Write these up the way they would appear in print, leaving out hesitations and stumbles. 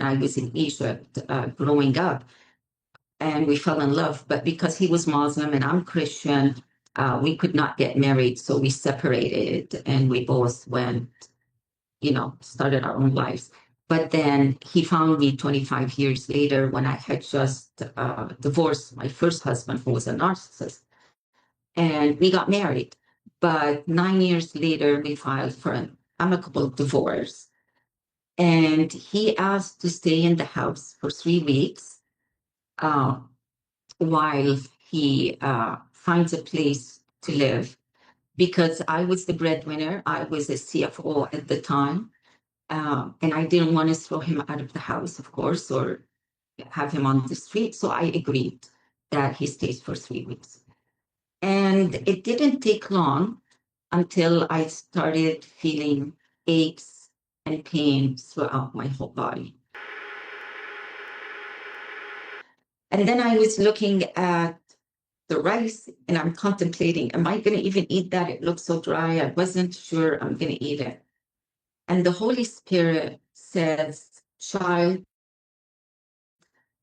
I was in Egypt growing up, and we fell in love. But because he was Muslim and I'm Christian, we could not get married. So we separated and we both went, started our own lives. But then he found me 25 years later when I had just divorced my first husband, who was a narcissist. And we got married. But 9 years later, we filed for an amicable divorce. And he asked to stay in the house for 3 weeks while he finds a place to live, because I was the breadwinner. I was a CFO at the time. And I didn't want to throw him out of the house, of course, or have him on the street. So I agreed that he stays for 3 weeks. And it didn't take long until I started feeling aches and pains throughout my whole body. And then I was looking at the rice and I'm contemplating, am I going to even eat that? It looks so dry. I wasn't sure I'm going to eat it. And the Holy Spirit says, child,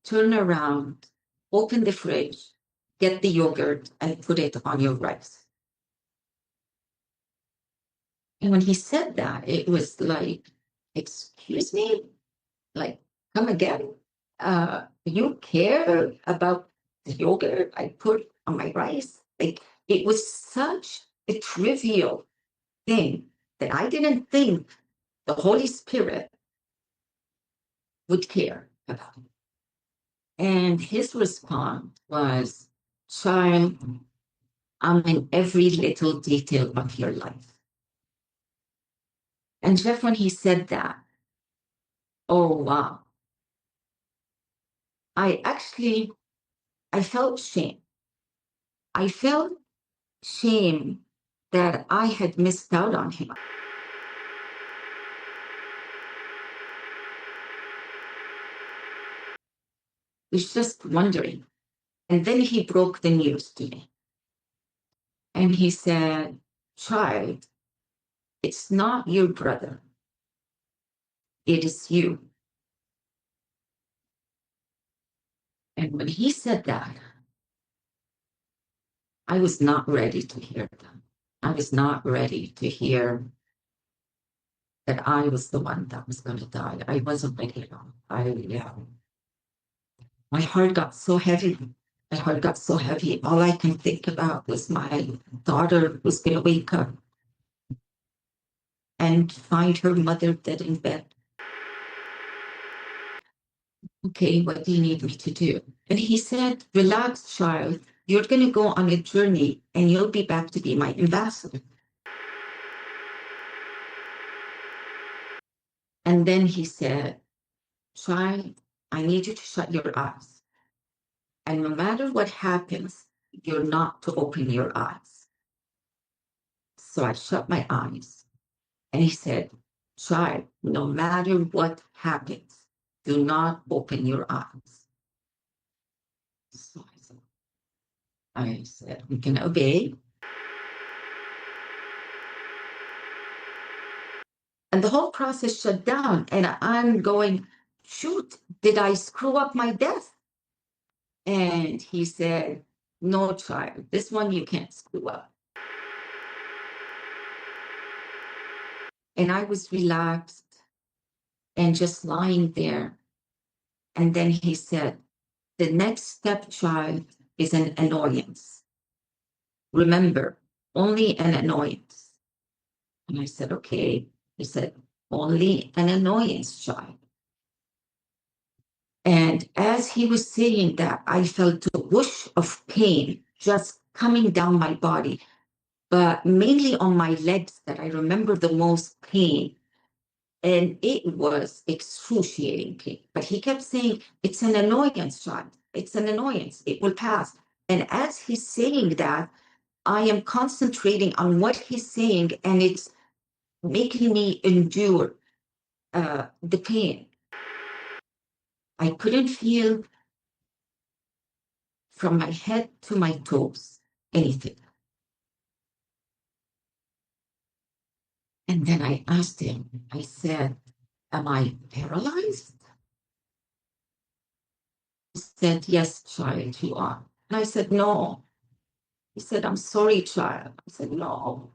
turn around, open the fridge, get the yogurt and put it on your rice. And when he said that, it was like, excuse me, like, come again? You care about the yogurt I put on my rice? Like, it was such a trivial thing that I didn't think the Holy Spirit would care about. And his response was, child, I'm in every little detail of your life. And Jeff, when he said that, oh, wow. I felt shame. I felt shame that I had missed out on him. I was just wondering. And then he broke the news to me. And he said, child, it's not your brother. It is you. And when he said that, I was not ready to hear that. I was not ready to hear that I was the one that was going to die. I wasn't ready at all. My heart got so heavy. My heart got so heavy. All I can think about was my daughter who's going to wake up and find her mother dead in bed. Okay, what do you need me to do? And he said, relax, child. You're going to go on a journey and you'll be back to be my ambassador. And then he said, child, I need you to shut your eyes. And no matter what happens, you're not to open your eyes. So I shut my eyes. And he said, child, no matter what happens, do not open your eyes. So I said, we can obey. And the whole process shut down. And I'm going, shoot, did I screw up my death? And he said, no, child, this one you can't screw up. And I was relaxed and just lying there. And then he said, the next step, child, is an annoyance. Remember, only an annoyance. And I said, okay. He said, only an annoyance, child. And as he was saying that, I felt a whoosh of pain just coming down my body, but mainly on my legs that I remember the most pain. And it was excruciating pain. But he kept saying, it's an annoyance, child. It's an annoyance. It will pass. And as he's saying that, I am concentrating on what he's saying, and it's making me endure the pain. I couldn't feel from my head to my toes anything. And then I asked him, I said, am I paralyzed? said, yes, child, you are. And I said, no. He said, I'm sorry, child. I said, no.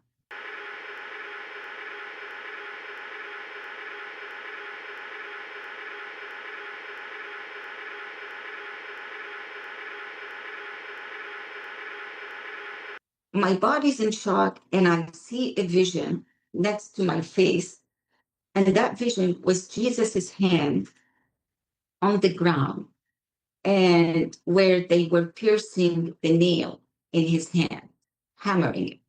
My body's in shock, and I see a vision next to my face. And that vision was Jesus's hand on the ground, and where they were piercing the nail in his hand, hammering it.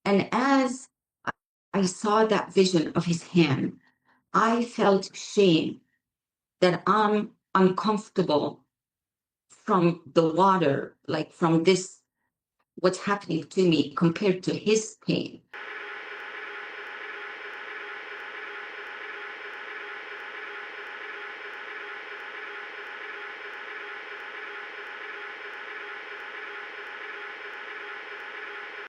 And as I saw that vision of his hand, I felt shame that I'm uncomfortable from the water, like from this, what's happening to me compared to his pain.